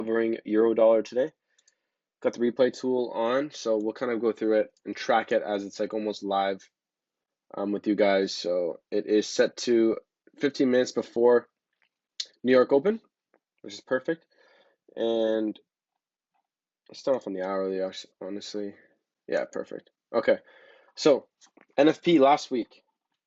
Covering euro dollar today. Got the replay tool on, so we'll kind of go through it and track it as it's like almost live with you guys. So it is set to 15 minutes before New York Open, which is perfect. And let's start off on the hourly, honestly. Yeah, perfect. Okay, so NFP last week,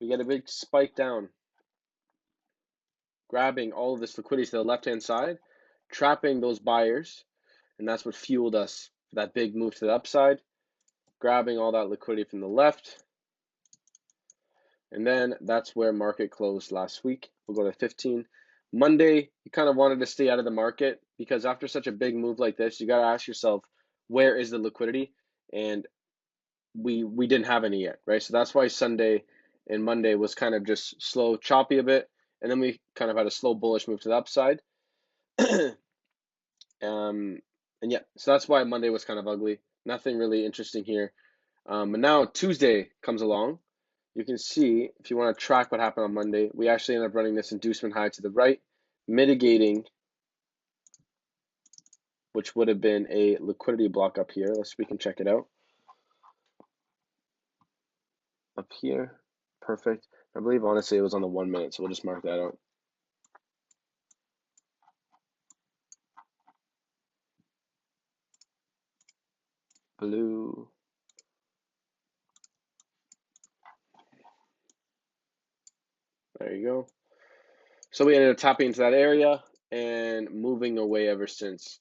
we get a big spike down, grabbing all of this liquidity to the left-hand side, trapping those buyers, and that's what fueled us for that big move to the upside, grabbing all that liquidity from the left. And then that's where market closed last week. We'll go to 15. Monday, you kind of wanted to stay out of the market because after such a big move like this, you got to ask yourself, where is the liquidity? And we didn't have any yet, right? So that's why Sunday and Monday was kind of just slow, choppy a bit. And then we kind of had a slow bullish move to the upside. And yeah, so that's why Monday was kind of ugly. Nothing really interesting here. But now Tuesday comes along. You can see, if you want to track what happened on Monday, we actually ended up running this inducement high to the right, mitigating, which would have been a liquidity block up here. We can check it out. Up here, perfect. I believe, honestly, it was on the 1 minute, so we'll just mark that out. Blue. There you go. So we ended up tapping into that area and moving away ever since.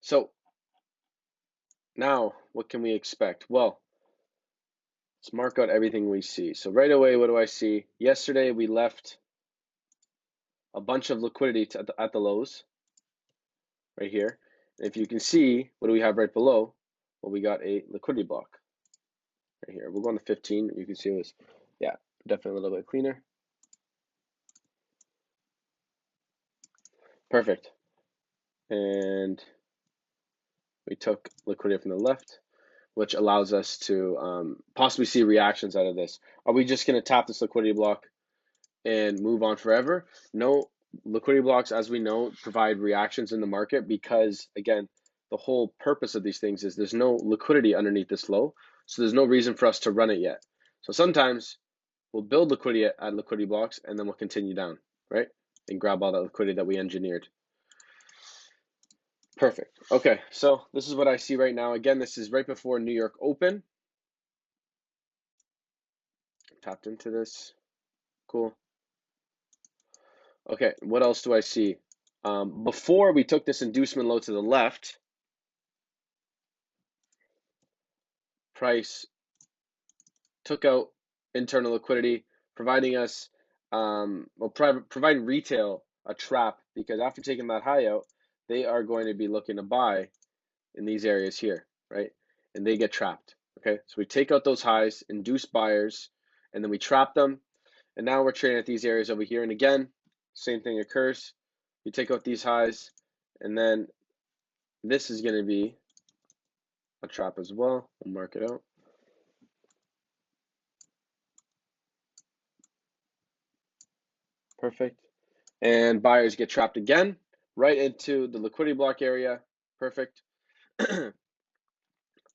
So now what can we expect? Well, let's mark out everything we see. So right away, what do I see? Yesterday, we left a bunch of liquidity at the lows right here. And if you can see, what do we have right below? Well, we got a liquidity block right here. We'll go on the 15. You can see it was, yeah, definitely a little bit cleaner. Perfect. And we took liquidity from the left, which allows us to possibly see reactions out of this. Are we just going to tap this liquidity block and move on forever? No, liquidity blocks, as we know, provide reactions in the market because, again, the whole purpose of these things is there's no liquidity underneath this low, so there's no reason for us to run it yet. So sometimes we'll build liquidity at liquidity blocks and then we'll continue down, right? And grab all that liquidity that we engineered. Perfect. Okay, so this is what I see right now. Again, this is right before New York Open. Tapped into this. Cool. Okay, what else do I see? Before we took this inducement low to the left, price took out internal liquidity, providing us, providing retail a trap because after taking that high out, they are going to be looking to buy in these areas here, right? And they get trapped, okay? So we take out those highs, induce buyers, and then we trap them. And now we're trading at these areas over here. And again, same thing occurs. We take out these highs, and then this is going to be a trap as well. We'll mark it out. Perfect. And buyers get trapped again, right into the liquidity block area. Perfect.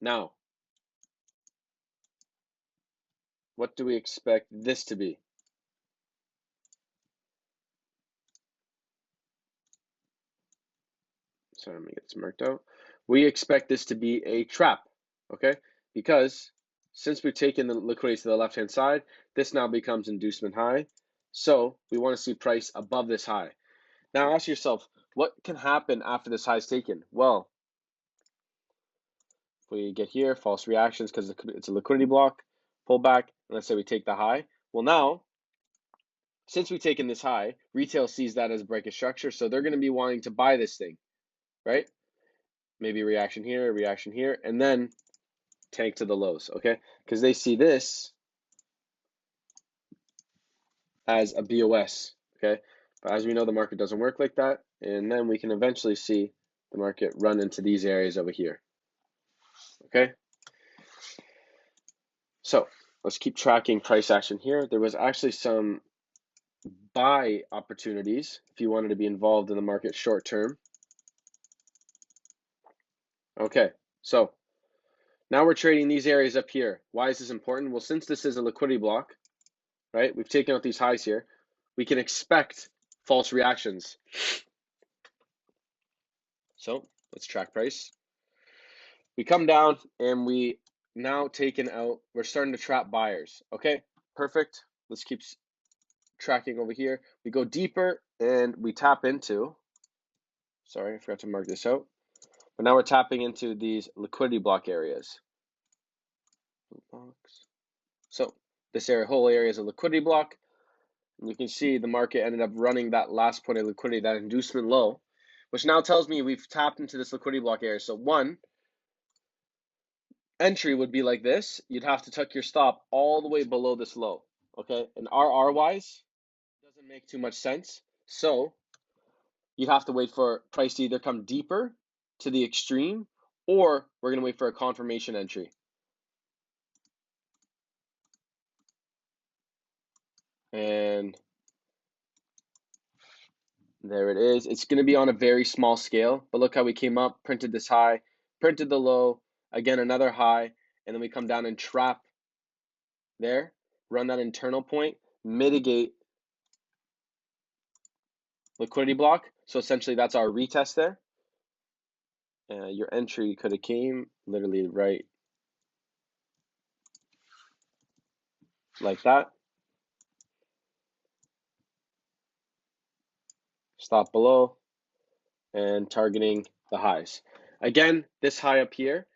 Now, what do we expect this to be? Sorry, let me get this marked out. We expect this to be a trap, okay? Because since we've taken the liquidity to the left-hand side, this now becomes inducement high. So we want to see price above this high. Now ask yourself, what can happen after this high is taken? Well, if we get here, false reactions because it's a liquidity block, pull back, and let's say we take the high. Well, now, since we've taken this high, retail sees that as a break of structure, so they're going to be wanting to buy this thing, right? Maybe reaction here, and then tank to the lows, okay? Because they see this as a BOS, okay? But as we know, the market doesn't work like that, and then we can eventually see the market run into these areas over here, okay? So let's keep tracking price action here. There was actually some buy opportunities if you wanted to be involved in the market short term. Okay, so now we're trading these areas up here. Why is this important? Well, since this is a liquidity block, right? We've taken out these highs here. We can expect false reactions. So let's track price. We come down and we now taken out, we're starting to trap buyers. Okay, perfect. Let's keep tracking over here. We go deeper and we tap into, sorry, I forgot to mark this out. But now we're tapping into these liquidity block areas. So this area, whole area is a liquidity block. And you can see the market ended up running that last point of liquidity, that inducement low, which now tells me we've tapped into this liquidity block area. So one entry would be like this. You'd have to tuck your stop all the way below this low. Okay, and RR wise, doesn't make too much sense. So you'd have to wait for price to either come deeper to the extreme, or we're going to wait for a confirmation entry. And there it is. It's going to be on a very small scale, but look how we came up, printed this high, printed the low, again another high, and then we come down and trap there, run that internal point, mitigate liquidity block. So essentially that's our retest there. Your entry could have came literally right like that. Stop below and targeting the highs. Again, this high up here,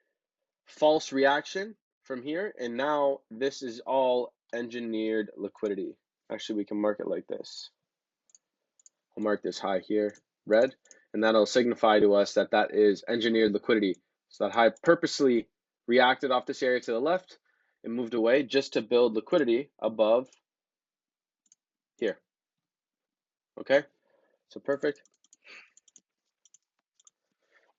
false reaction from here, and now this is all engineered liquidity. Actually, we can mark it like this. I'll mark this high here, red, and that'll signify to us that that is engineered liquidity. So that high purposely reacted off this area to the left and moved away just to build liquidity above here. Okay, so perfect.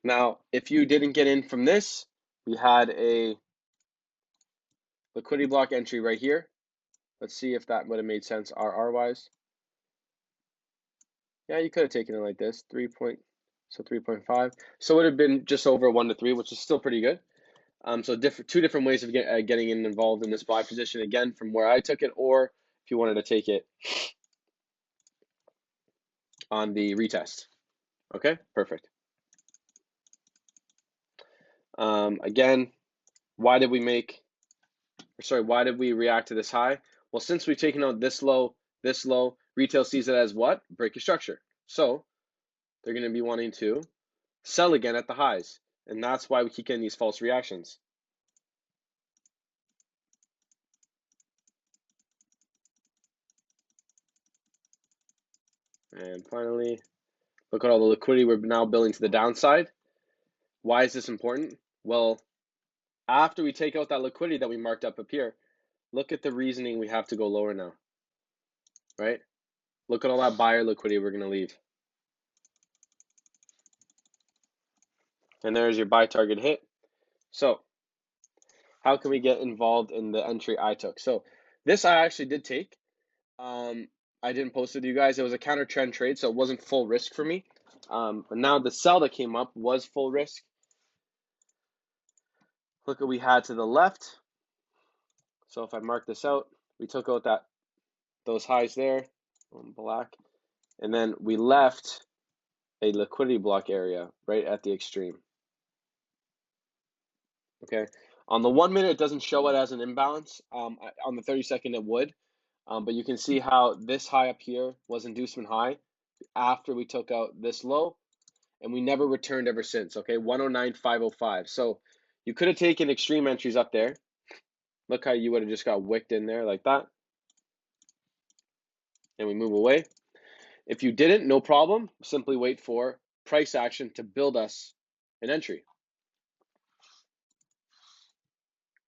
Now, if you didn't get in from this, we had a liquidity block entry right here. Let's see if that would have made sense RR wise. Yeah, you could have taken it like this, 3.5. So it would have been just over 1 to 3, which is still pretty good. So two different ways of getting involved in this buy position, again, from where I took it, or if you wanted to take it on the retest. Okay, perfect. Again, why did we react to this high? Well, since we've taken out this low, retail sees it as what? Break of structure. So they're going to be wanting to sell again at the highs. And that's why we keep getting these false reactions. And finally, look at all the liquidity we're now building to the downside. Why is this important? Well, after we take out that liquidity that we marked up here, look at the reasoning we have to go lower now, right? Look at all that buyer liquidity we're going to leave. And there's your buy target hit. So how can we get involved in the entry I took? So this I actually did take. I didn't post it to you guys. It was a counter trend trade, so it wasn't full risk for me. But now the sell that came up was full risk. Look what we had to the left. So if I mark this out, we took out those highs there, black, and then we left a liquidity block area right at the extreme. Okay, on the 1 minute it doesn't show it as an imbalance. On the 30-second it would, but you can see how this high up here was inducement high after we took out this low, and we never returned ever since. Okay, 109.505. So you could have taken extreme entries up there. Look how you would have just got wicked in there like that, and we move away. If you didn't, no problem. Simply wait for price action to build us an entry.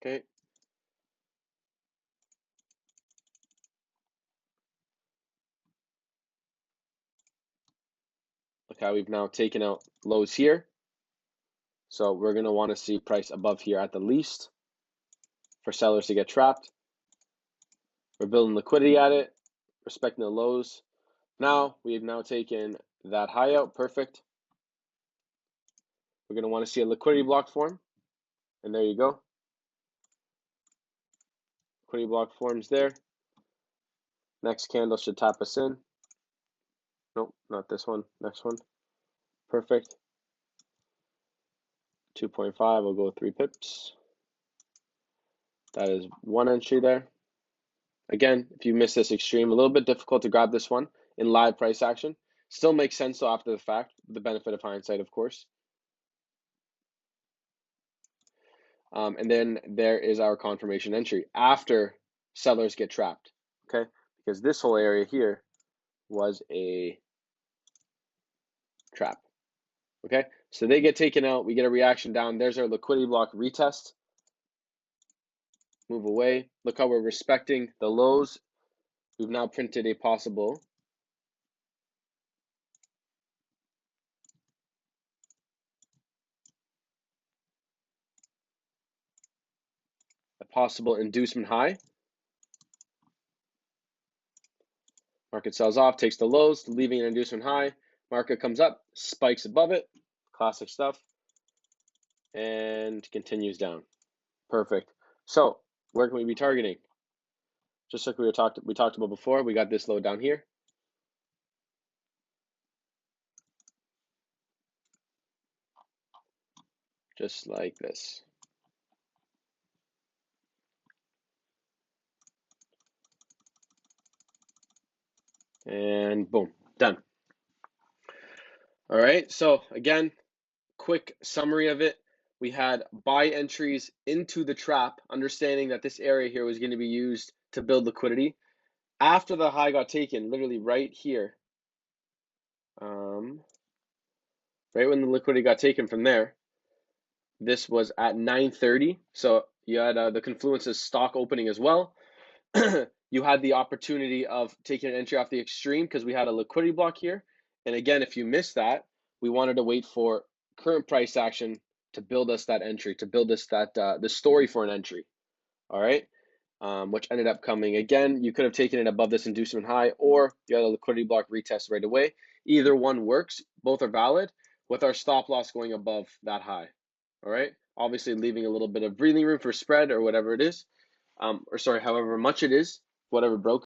Okay. Look how we've now taken out lows here. So we're going to want to see price above here at the least for sellers to get trapped. We're building liquidity at it, respecting the lows. Now we've now taken that high out, perfect. We're going to want to see a liquidity block form, and there you go. Liquidity block forms there. Next candle should tap us in. Nope, not this one. Next one. Perfect. 2.5, we'll go 3 pips. That is one entry there. Again, if you miss this extreme, a little bit difficult to grab this one in live price action. Still makes sense though after the fact, the benefit of hindsight, of course. And then there is our confirmation entry after sellers get trapped, okay? Because this whole area here was a trap, okay? So they get taken out, we get a reaction down. There's our liquidity block retest. Move away. Look how we're respecting the lows. We've now printed a possible inducement high. Market sells off, takes the lows, leaving an inducement high. Market comes up, spikes above it. Classic stuff. And continues down. Perfect. So where can we be targeting? Just like we talked about before, we got this low down here. Just like this. And boom, done. All right, so again, quick summary of it. We had buy entries into the trap, understanding that this area here was going to be used to build liquidity. After the high got taken, literally right here, right when the liquidity got taken from there, this was at 9:30. So you had the Confluence's stock opening as well. You had the opportunity of taking an entry off the extreme because we had a liquidity block here. And again, if you missed that, we wanted to wait for current price action to build us that entry, to build us that the story for an entry. All right, which ended up coming. Again, you could have taken it above this inducement high, or you had a liquidity block retest right away. Either one works. Both are valid, with our stop loss going above that high. All right, obviously leaving a little bit of breathing room for spread or whatever it is. Or sorry, however much it is, whatever broke.